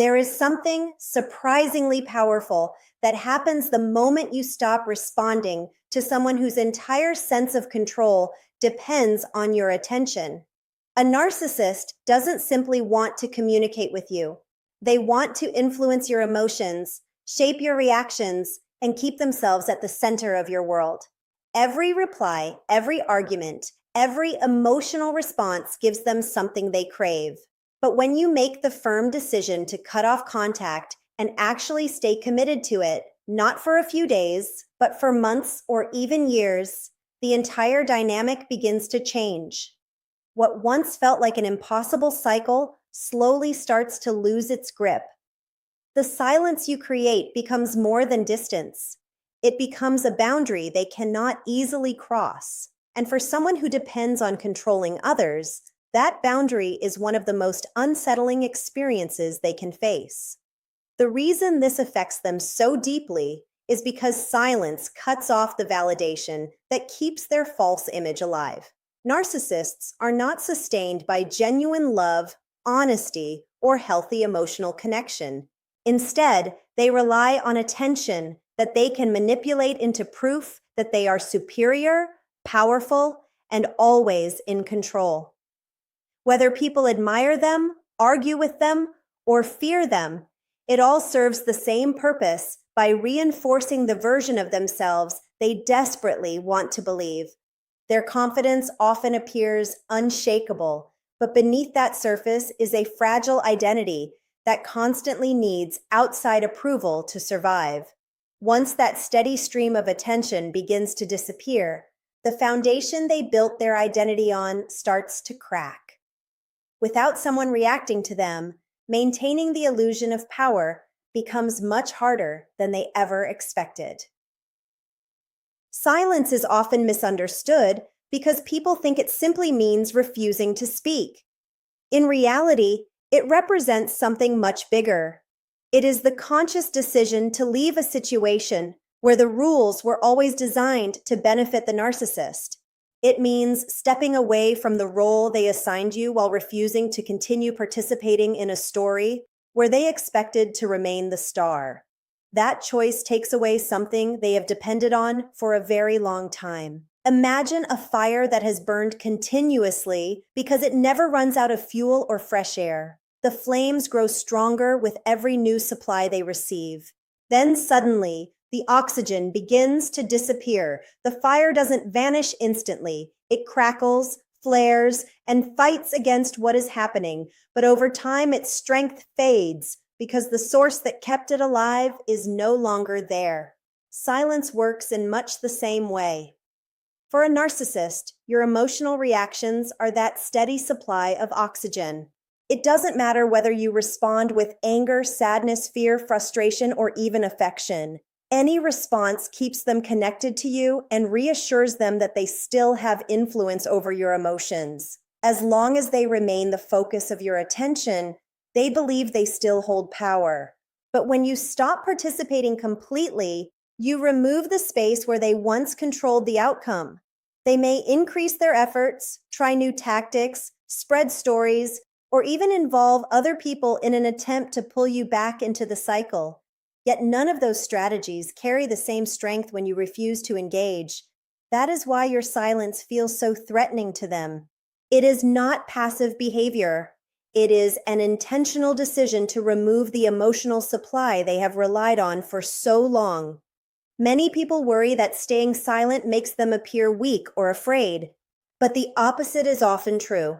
There is something surprisingly powerful that happens the moment you stop responding to someone whose entire sense of control depends on your attention. A narcissist doesn't simply want to communicate with you. They want to influence your emotions, shape your reactions, and keep themselves at the center of your world. Every reply, every argument, every emotional response gives them something they crave. But when you make the firm decision to cut off contact and actually stay committed to it, not for a few days, but for months or even years, the entire dynamic begins to change. What once felt like an impossible cycle slowly starts to lose its grip. The silence you create becomes more than distance. It becomes a boundary they cannot easily cross. And for someone who depends on controlling others, that boundary is one of the most unsettling experiences they can face. The reason this affects them so deeply is because silence cuts off the validation that keeps their false image alive. Narcissists are not sustained by genuine love, honesty, or healthy emotional connection. Instead, they rely on attention that they can manipulate into proof that they are superior, powerful, and always in control. Whether people admire them, argue with them, or fear them, it all serves the same purpose by reinforcing the version of themselves they desperately want to believe. Their confidence often appears unshakable, but beneath that surface is a fragile identity that constantly needs outside approval to survive. Once that steady stream of attention begins to disappear, the foundation they built their identity on starts to crack. Without someone reacting to them, maintaining the illusion of power becomes much harder than they ever expected. Silence is often misunderstood because people think it simply means refusing to speak. In reality, it represents something much bigger. It is the conscious decision to leave a situation where the rules were always designed to benefit the narcissist. It means stepping away from the role they assigned you while refusing to continue participating in a story where they expected to remain the star. That choice takes away something they have depended on for a very long time. Imagine a fire that has burned continuously because it never runs out of fuel or fresh air. The flames grow stronger with every new supply they receive. Then suddenly, the oxygen begins to disappear. The fire doesn't vanish instantly. It crackles, flares, and fights against what is happening. But over time, its strength fades because the source that kept it alive is no longer there. Silence works in much the same way. For a narcissist, your emotional reactions are that steady supply of oxygen. It doesn't matter whether you respond with anger, sadness, fear, frustration, or even affection. Any response keeps them connected to you and reassures them that they still have influence over your emotions. As long as they remain the focus of your attention, they believe they still hold power. But when you stop participating completely, you remove the space where they once controlled the outcome. They may increase their efforts, try new tactics, spread stories, or even involve other people in an attempt to pull you back into the cycle. Yet none of those strategies carry the same strength when you refuse to engage. That is why your silence feels so threatening to them. It is not passive behavior. It is an intentional decision to remove the emotional supply they have relied on for so long. Many people worry that staying silent makes them appear weak or afraid, but the opposite is often true.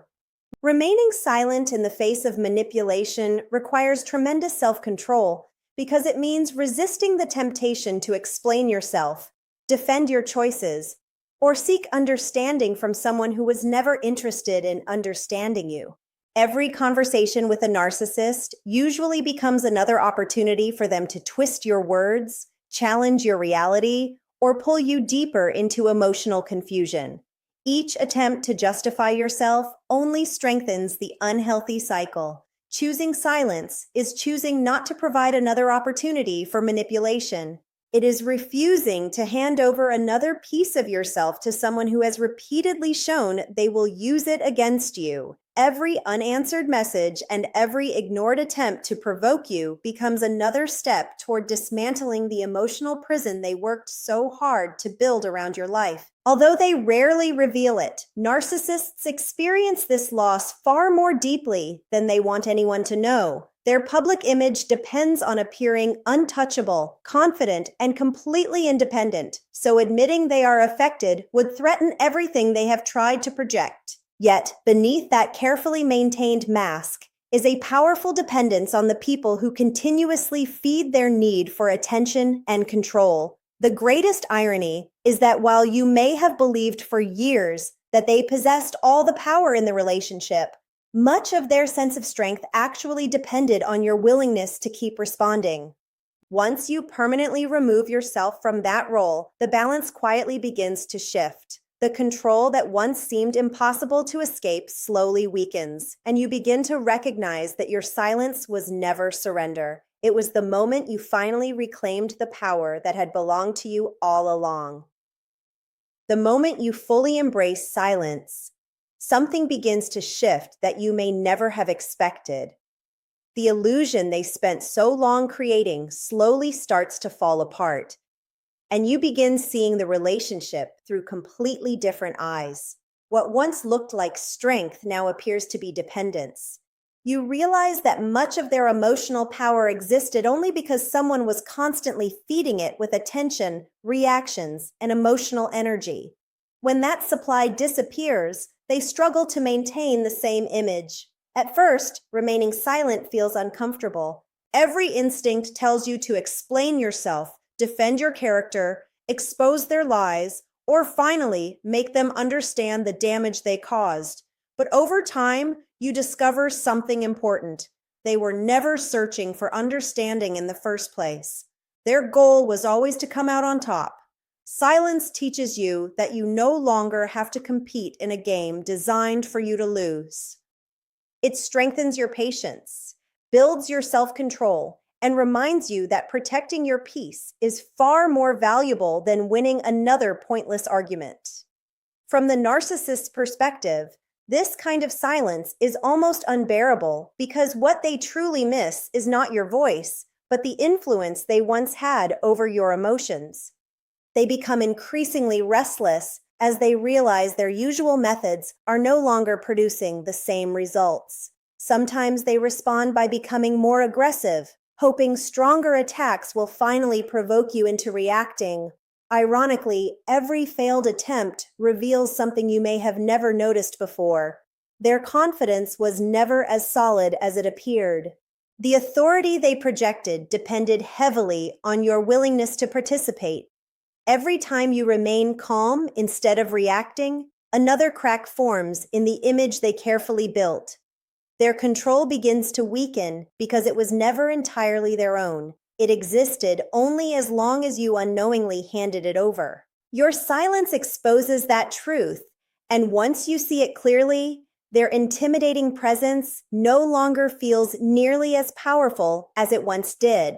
Remaining silent in the face of manipulation requires tremendous self-control because it means resisting the temptation to explain yourself, defend your choices, or seek understanding from someone who was never interested in understanding you. Every conversation with a narcissist usually becomes another opportunity for them to twist your words, challenge your reality, or pull you deeper into emotional confusion. Each attempt to justify yourself only strengthens the unhealthy cycle. Choosing silence is choosing not to provide another opportunity for manipulation. It is refusing to hand over another piece of yourself to someone who has repeatedly shown they will use it against you. Every unanswered message and every ignored attempt to provoke you becomes another step toward dismantling the emotional prison they worked so hard to build around your life. Although they rarely reveal it, narcissists experience this loss far more deeply than they want anyone to know. Their public image depends on appearing untouchable, confident, and completely independent, so admitting they are affected would threaten everything they have tried to project. Yet, beneath that carefully maintained mask is a powerful dependence on the people who continuously feed their need for attention and control. The greatest irony is that while you may have believed for years that they possessed all the power in the relationship, much of their sense of strength actually depended on your willingness to keep responding. Once you permanently remove yourself from that role, the balance quietly begins to shift. The control that once seemed impossible to escape slowly weakens, and you begin to recognize that your silence was never surrender. It was the moment you finally reclaimed the power that had belonged to you all along. The moment you fully embrace silence, something begins to shift that you may never have expected. The illusion they spent so long creating slowly starts to fall apart, and you begin seeing the relationship through completely different eyes. What once looked like strength now appears to be dependence. You realize that much of their emotional power existed only because someone was constantly feeding it with attention, reactions, and emotional energy. When that supply disappears, they struggle to maintain the same image. At first, remaining silent feels uncomfortable. Every instinct tells you to explain yourself, defend your character, expose their lies, or finally make them understand the damage they caused. But over time, you discover something important. They were never searching for understanding in the first place. Their goal was always to come out on top. Silence teaches you that you no longer have to compete in a game designed for you to lose. It strengthens your patience, builds your self-control, and reminds you that protecting your peace is far more valuable than winning another pointless argument. From the narcissist's perspective, this kind of silence is almost unbearable because what they truly miss is not your voice, but the influence they once had over your emotions. They become increasingly restless as they realize their usual methods are no longer producing the same results. Sometimes they respond by becoming more aggressive, hoping stronger attacks will finally provoke you into reacting. Ironically, every failed attempt reveals something you may have never noticed before. Their confidence was never as solid as it appeared. The authority they projected depended heavily on your willingness to participate. Every time you remain calm instead of reacting, another crack forms in the image they carefully built. Their control begins to weaken because it was never entirely their own. It existed only as long as you unknowingly handed it over. Your silence exposes that truth, and once you see it clearly, their intimidating presence no longer feels nearly as powerful as it once did.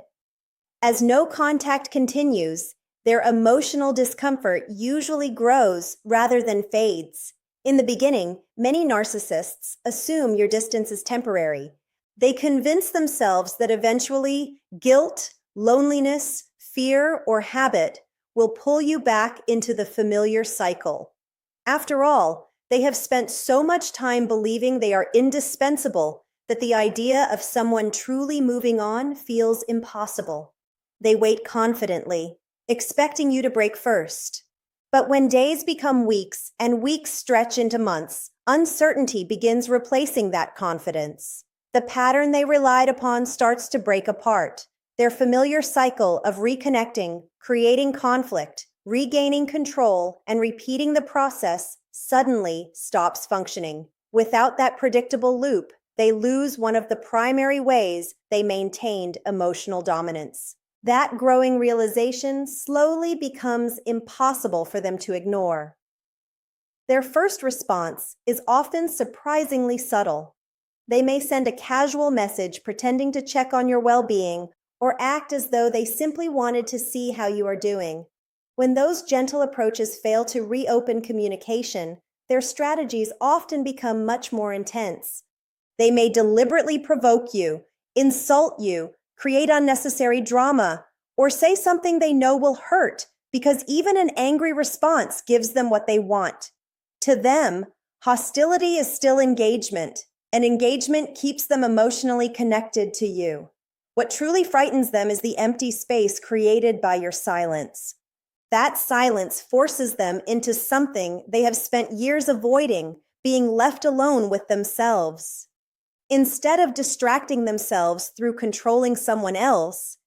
As no contact continues, their emotional discomfort usually grows rather than fades. In the beginning, many narcissists assume your distance is temporary. They convince themselves that eventually guilt, loneliness, fear, or habit will pull you back into the familiar cycle. After all, they have spent so much time believing they are indispensable that the idea of someone truly moving on feels impossible. They wait confidently, expecting you to break first. But when days become weeks and weeks stretch into months, uncertainty begins replacing that confidence. The pattern they relied upon starts to break apart. Their familiar cycle of reconnecting, creating conflict, regaining control, and repeating the process suddenly stops functioning. Without that predictable loop, they lose one of the primary ways they maintained emotional dominance. That growing realization slowly becomes impossible for them to ignore. Their first response is often surprisingly subtle. They may send a casual message pretending to check on your well-being or act as though they simply wanted to see how you are doing. When those gentle approaches fail to reopen communication, their strategies often become much more intense. They may deliberately provoke you, insult you, create unnecessary drama, or say something they know will hurt because even an angry response gives them what they want. To them, hostility is still engagement, and engagement keeps them emotionally connected to you. What truly frightens them is the empty space created by your silence. That silence forces them into something they have spent years avoiding, being left alone with themselves. Instead of distracting themselves through controlling someone else,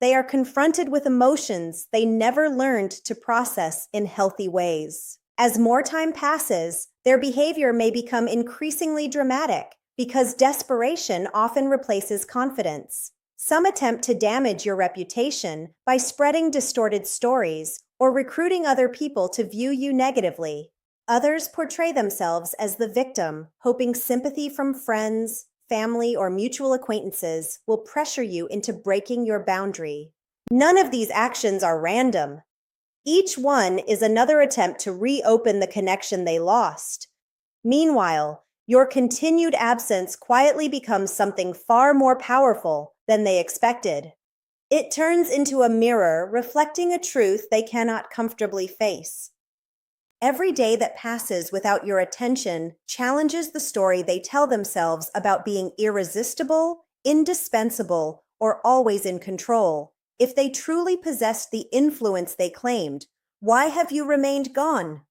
they are confronted with emotions they never learned to process in healthy ways. As more time passes, their behavior may become increasingly dramatic because desperation often replaces confidence. Some attempt to damage your reputation by spreading distorted stories or recruiting other people to view you negatively. Others portray themselves as the victim, hoping sympathy from friends, family, or mutual acquaintances will pressure you into breaking your boundary. None of these actions are random. Each one is another attempt to reopen the connection they lost. Meanwhile, your continued absence quietly becomes something far more powerful than they expected. It turns into a mirror reflecting a truth they cannot comfortably face. Every day that passes without your attention challenges the story they tell themselves about being irresistible, indispensable, or always in control. If they truly possessed the influence they claimed, why have you remained gone?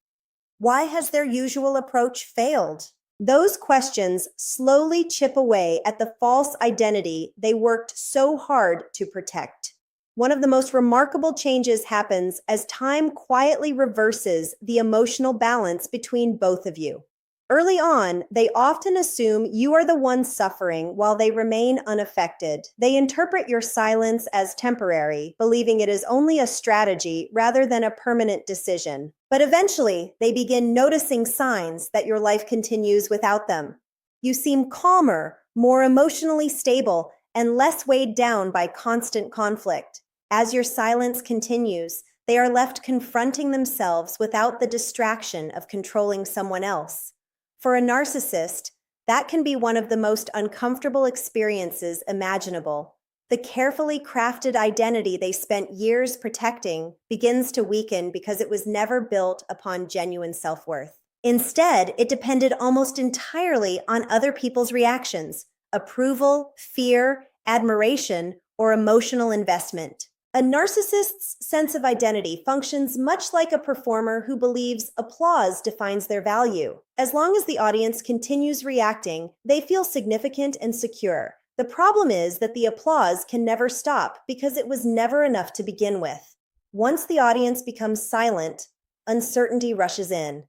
Why has their usual approach failed? Those questions slowly chip away at the false identity they worked so hard to protect. One of the most remarkable changes happens as time quietly reverses the emotional balance between both of you. Early on, they often assume you are the one suffering while they remain unaffected. They interpret your silence as temporary, believing it is only a strategy rather than a permanent decision. But eventually, they begin noticing signs that your life continues without them. You seem calmer, more emotionally stable, and less weighed down by constant conflict. As your silence continues, they are left confronting themselves without the distraction of controlling someone else. For a narcissist, that can be one of the most uncomfortable experiences imaginable. The carefully crafted identity they spent years protecting begins to weaken because it was never built upon genuine self-worth. Instead, it depended almost entirely on other people's reactions, approval, fear, admiration, or emotional investment. A narcissist's sense of identity functions much like a performer who believes applause defines their value. As long as the audience continues reacting, they feel significant and secure. The problem is that the applause can never stop because it was never enough to begin with. Once the audience becomes silent, uncertainty rushes in.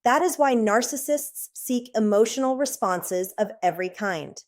That is why narcissists seek emotional responses of every kind.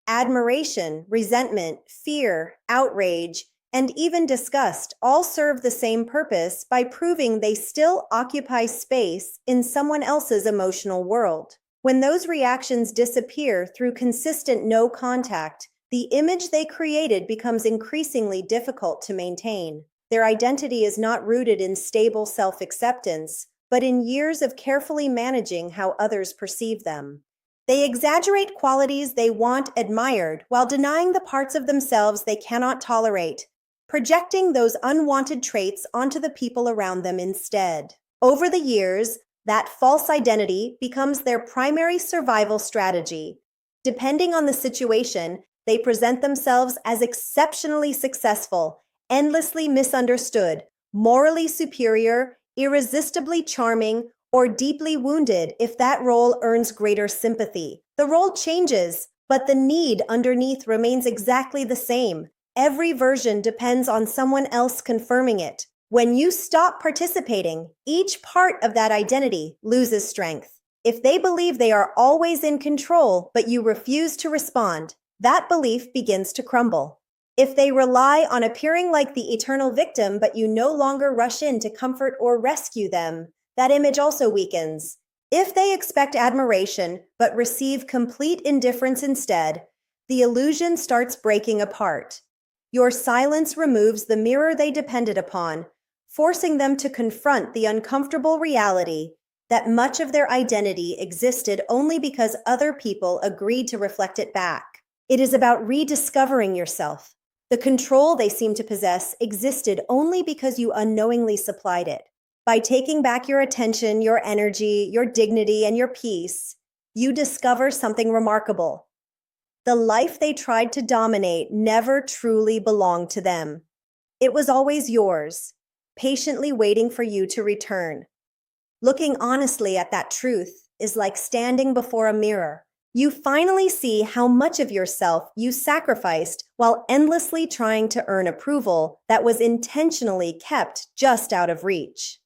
Admiration, resentment, fear, outrage, and even disgust all serve the same purpose by proving they still occupy space in someone else's emotional world. When those reactions disappear through consistent no contact, the image they created becomes increasingly difficult to maintain. Their identity is not rooted in stable self-acceptance, but in years of carefully managing how others perceive them. They exaggerate qualities they want admired while denying the parts of themselves they cannot tolerate, projecting those unwanted traits onto the people around them instead. Over the years, that false identity becomes their primary survival strategy. Depending on the situation, they present themselves as exceptionally successful, endlessly misunderstood, morally superior, irresistibly charming, or deeply wounded if that role earns greater sympathy. The role changes, but the need underneath remains exactly the same. Every version depends on someone else confirming it. When you stop participating, each part of that identity loses strength. If they believe they are always in control, but you refuse to respond, that belief begins to crumble. If they rely on appearing like the eternal victim, but you no longer rush in to comfort or rescue them, that image also weakens. If they expect admiration, but receive complete indifference instead, the illusion starts breaking apart. Your silence removes the mirror they depended upon, forcing them to confront the uncomfortable reality. that much of their identity existed only because other people agreed to reflect it back. It is about rediscovering yourself. The control they seem to possess existed only because you unknowingly supplied it. By taking back your attention, your energy, your dignity, and your peace, you discover something remarkable. The life they tried to dominate never truly belonged to them. It was always yours, patiently waiting for you to return. Looking honestly at that truth is like standing before a mirror. You finally see how much of yourself you sacrificed while endlessly trying to earn approval that was intentionally kept just out of reach.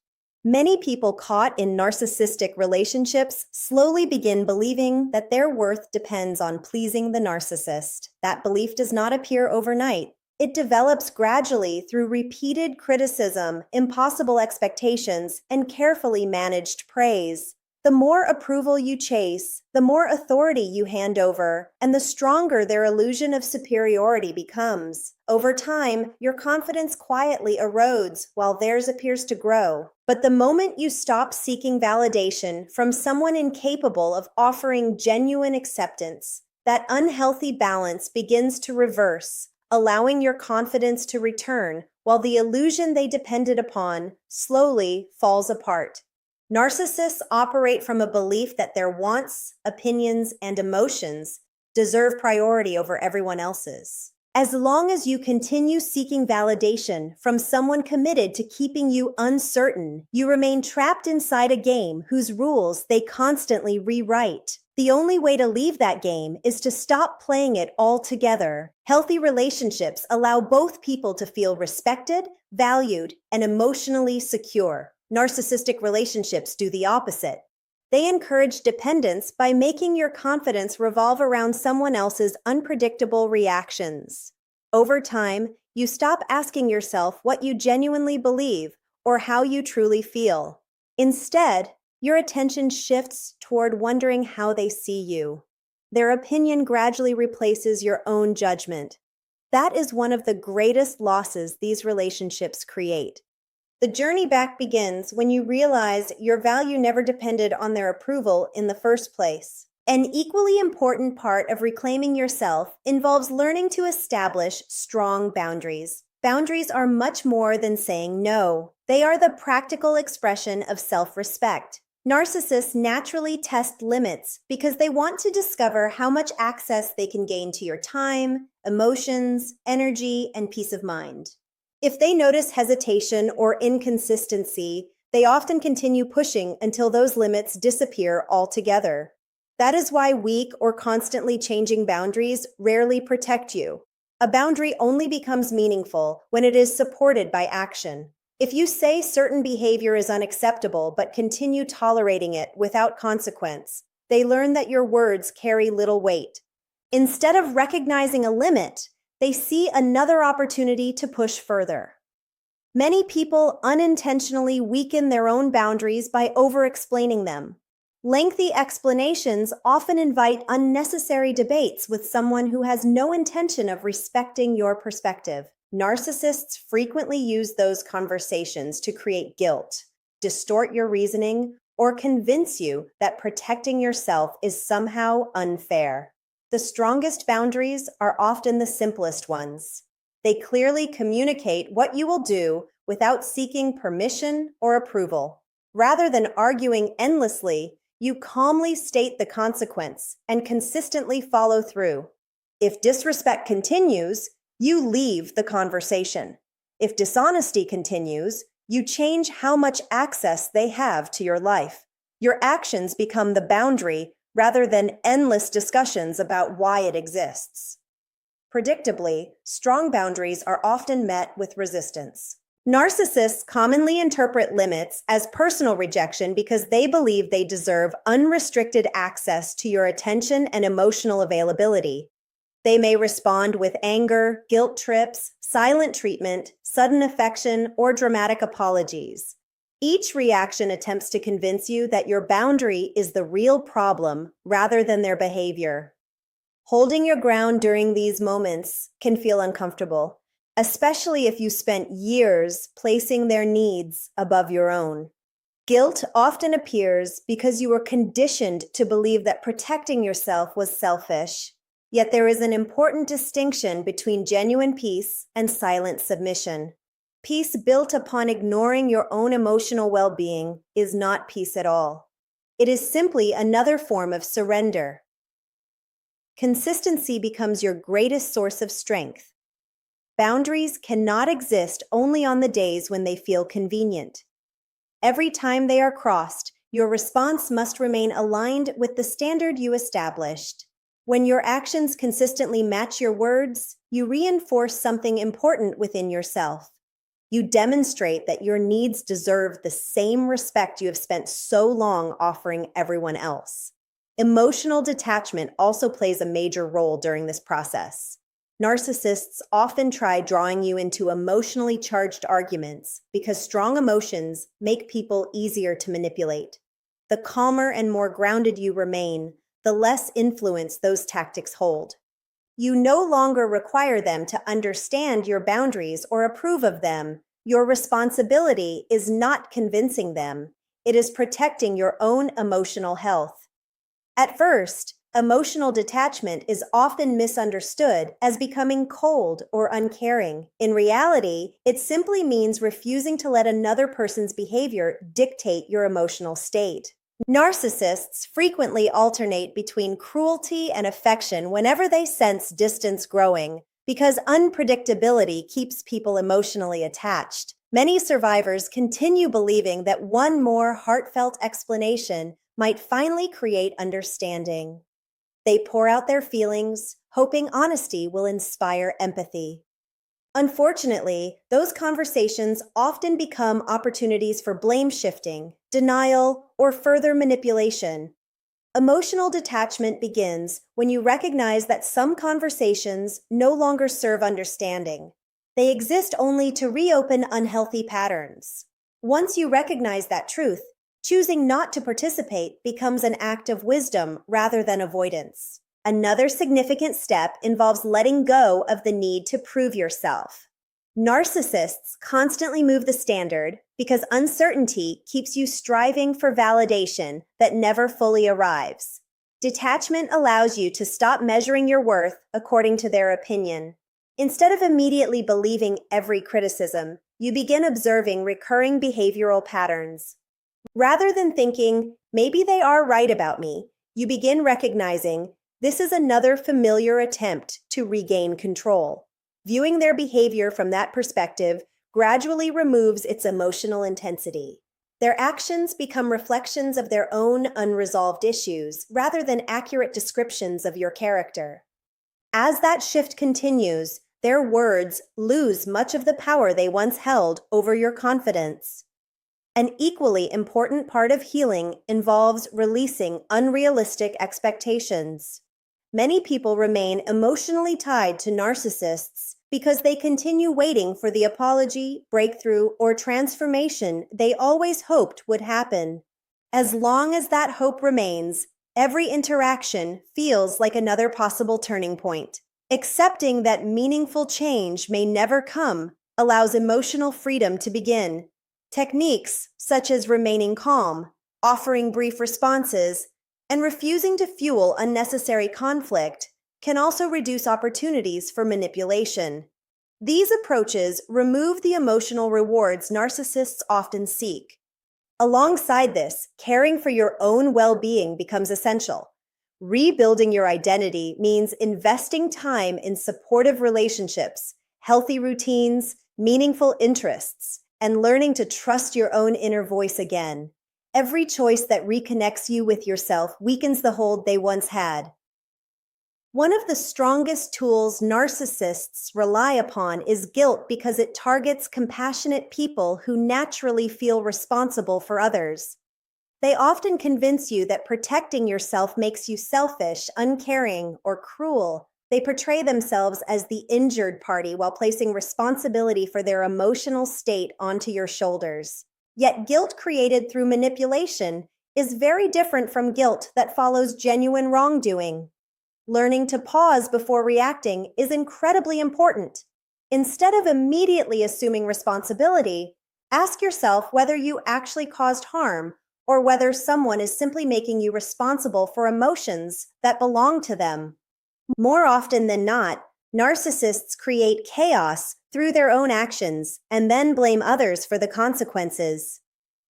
Many people caught in narcissistic relationships slowly begin believing that their worth depends on pleasing the narcissist. That belief does not appear overnight. It develops gradually through repeated criticism, impossible expectations, and carefully managed praise. The more approval you chase, the more authority you hand over, and the stronger their illusion of superiority becomes. Over time, your confidence quietly erodes while theirs appears to grow. But the moment you stop seeking validation from someone incapable of offering genuine acceptance, that unhealthy balance begins to reverse, allowing your confidence to return while the illusion they depended upon slowly falls apart. Narcissists operate from a belief that their wants, opinions, and emotions deserve priority over everyone else's. As long as you continue seeking validation from someone committed to keeping you uncertain, you remain trapped inside a game whose rules they constantly rewrite. The only way to leave that game is to stop playing it altogether. Healthy relationships allow both people to feel respected, valued, and emotionally secure. Narcissistic relationships do the opposite. They encourage dependence by making your confidence revolve around someone else's unpredictable reactions. Over time, you stop asking yourself what you genuinely believe or how you truly feel. Instead, your attention shifts toward wondering how they see you. Their opinion gradually replaces your own judgment. That is one of the greatest losses these relationships create. The journey back begins when you realize your value never depended on their approval in the first place. An equally important part of reclaiming yourself involves learning to establish strong boundaries. Boundaries are much more than saying no. They are the practical expression of self-respect. Narcissists naturally test limits because they want to discover how much access they can gain to your time, emotions, energy, and peace of mind. If they notice hesitation or inconsistency, they often continue pushing until those limits disappear altogether. That is why weak or constantly changing boundaries rarely protect you. A boundary only becomes meaningful when it is supported by action. If you say certain behavior is unacceptable but continue tolerating it without consequence, they learn that your words carry little weight. Instead of recognizing a limit, they see another opportunity to push further. Many people unintentionally weaken their own boundaries by over-explaining them. Lengthy explanations often invite unnecessary debates with someone who has no intention of respecting your perspective. Narcissists frequently use those conversations to create guilt, distort your reasoning, or convince you that protecting yourself is somehow unfair. The strongest boundaries are often the simplest ones. They clearly communicate what you will do without seeking permission or approval. Rather than arguing endlessly, you calmly state the consequence and consistently follow through. If disrespect continues, you leave the conversation. If dishonesty continues, you change how much access they have to your life. Your actions become the boundary rather than endless discussions about why it exists. Predictably, strong boundaries are often met with resistance. Narcissists commonly interpret limits as personal rejection because they believe they deserve unrestricted access to your attention and emotional availability. They may respond with anger, guilt trips, silent treatment, sudden affection, or dramatic apologies. Each reaction attempts to convince you that your boundary is the real problem rather than their behavior. Holding your ground during these moments can feel uncomfortable, especially if you spent years placing their needs above your own. Guilt often appears because you were conditioned to believe that protecting yourself was selfish. Yet there is an important distinction between genuine peace and silent submission. Peace built upon ignoring your own emotional well-being is not peace at all. It is simply another form of surrender. Consistency becomes your greatest source of strength. Boundaries cannot exist only on the days when they feel convenient. Every time they are crossed, your response must remain aligned with the standard you established. When your actions consistently match your words, you reinforce something important within yourself. You demonstrate that your needs deserve the same respect you have spent so long offering everyone else. Emotional detachment also plays a major role during this process. Narcissists often try drawing you into emotionally charged arguments because strong emotions make people easier to manipulate. The calmer and more grounded you remain, the less influence those tactics hold. You no longer require them to understand your boundaries or approve of them. Your responsibility is not convincing them. It is protecting your own emotional health. At first, emotional detachment is often misunderstood as becoming cold or uncaring. In reality, it simply means refusing to let another person's behavior dictate your emotional state. Narcissists frequently alternate between cruelty and affection whenever they sense distance growing, because unpredictability keeps people emotionally attached. Many survivors continue believing that one more heartfelt explanation might finally create understanding. They pour out their feelings, hoping honesty will inspire empathy. Unfortunately, those conversations often become opportunities for blame shifting, denial, or further manipulation. Emotional detachment begins when you recognize that some conversations no longer serve understanding. They exist only to reopen unhealthy patterns. Once you recognize that truth, choosing not to participate becomes an act of wisdom rather than avoidance. Another significant step involves letting go of the need to prove yourself. Narcissists constantly move the standard because uncertainty keeps you striving for validation that never fully arrives. Detachment allows you to stop measuring your worth according to their opinion. Instead of immediately believing every criticism, you begin observing recurring behavioral patterns. Rather than thinking, maybe they are right about me, you begin recognizing this is another familiar attempt to regain control. Viewing their behavior from that perspective gradually removes its emotional intensity. Their actions become reflections of their own unresolved issues rather than accurate descriptions of your character. As that shift continues, their words lose much of the power they once held over your confidence. An equally important part of healing involves releasing unrealistic expectations. Many people remain emotionally tied to narcissists because they continue waiting for the apology, breakthrough, or transformation they always hoped would happen. As long as that hope remains, every interaction feels like another possible turning point. Accepting that meaningful change may never come allows emotional freedom to begin. Techniques such as remaining calm, offering brief responses, and refusing to fuel unnecessary conflict can also reduce opportunities for manipulation. These approaches remove the emotional rewards narcissists often seek. Alongside this, caring for your own well-being becomes essential. Rebuilding your identity means investing time in supportive relationships, healthy routines, meaningful interests, and learning to trust your own inner voice again. Every choice that reconnects you with yourself weakens the hold they once had. One of the strongest tools narcissists rely upon is guilt because it targets compassionate people who naturally feel responsible for others. They often convince you that protecting yourself makes you selfish, uncaring, or cruel. They portray themselves as the injured party while placing responsibility for their emotional state onto your shoulders. Yet guilt created through manipulation is very different from guilt that follows genuine wrongdoing. Learning to pause before reacting is incredibly important. Instead of immediately assuming responsibility, Ask yourself whether you actually caused harm or whether someone is simply making you responsible for emotions that belong to them. More often than not, narcissists create chaos through their own actions and then blame others for the consequences.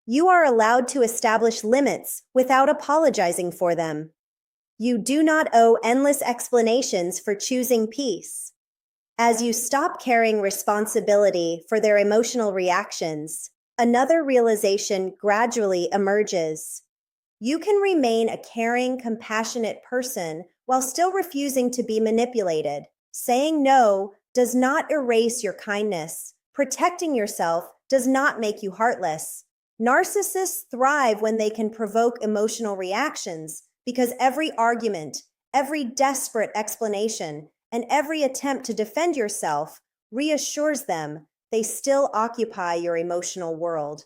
You are allowed to establish limits without apologizing for them. You do not owe endless explanations for choosing peace. As you stop carrying responsibility for their emotional reactions, another realization gradually emerges. You can remain a caring, compassionate person while still refusing to be manipulated. Saying no does not erase your kindness. Protecting yourself does not make you heartless. Narcissists thrive when they can provoke emotional reactions because every argument, every desperate explanation, and every attempt to defend yourself reassures them they still occupy your emotional world.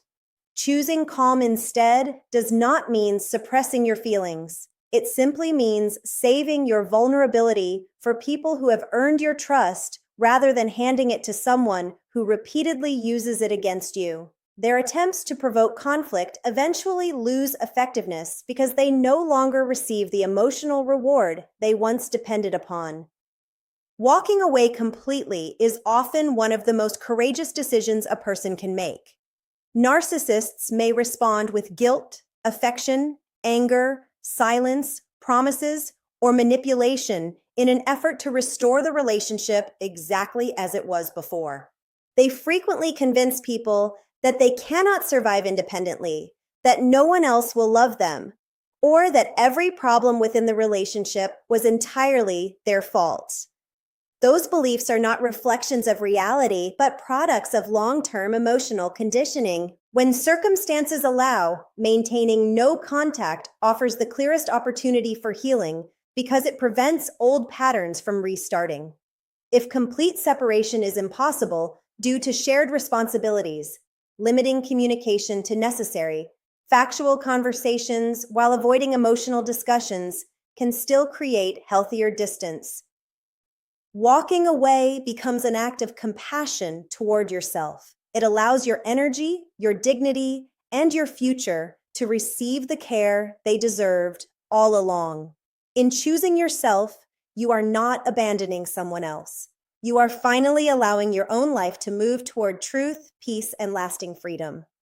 Choosing calm instead does not mean suppressing your feelings. It simply means saving your vulnerability for people who have earned your trust rather than handing it to someone who repeatedly uses it against you. Their attempts to provoke conflict eventually lose effectiveness because they no longer receive the emotional reward they once depended upon. Walking away completely is often one of the most courageous decisions a person can make. Narcissists may respond with guilt, affection, anger, silence, promises, or manipulation in an effort to restore the relationship exactly as it was before. They frequently convince people that they cannot survive independently, that no one else will love them, or that every problem within the relationship was entirely their fault. Those beliefs are not reflections of reality, but products of long-term emotional conditioning. When circumstances allow, maintaining no contact offers the clearest opportunity for healing because it prevents old patterns from restarting. If complete separation is impossible due to shared responsibilities, limiting communication to necessary, factual conversations while avoiding emotional discussions can still create healthier distance. Walking away becomes an act of compassion toward yourself. It allows your energy, your dignity, and your future to receive the care they deserved all along. In choosing yourself, you are not abandoning someone else. You are finally allowing your own life to move toward truth, peace, and lasting freedom.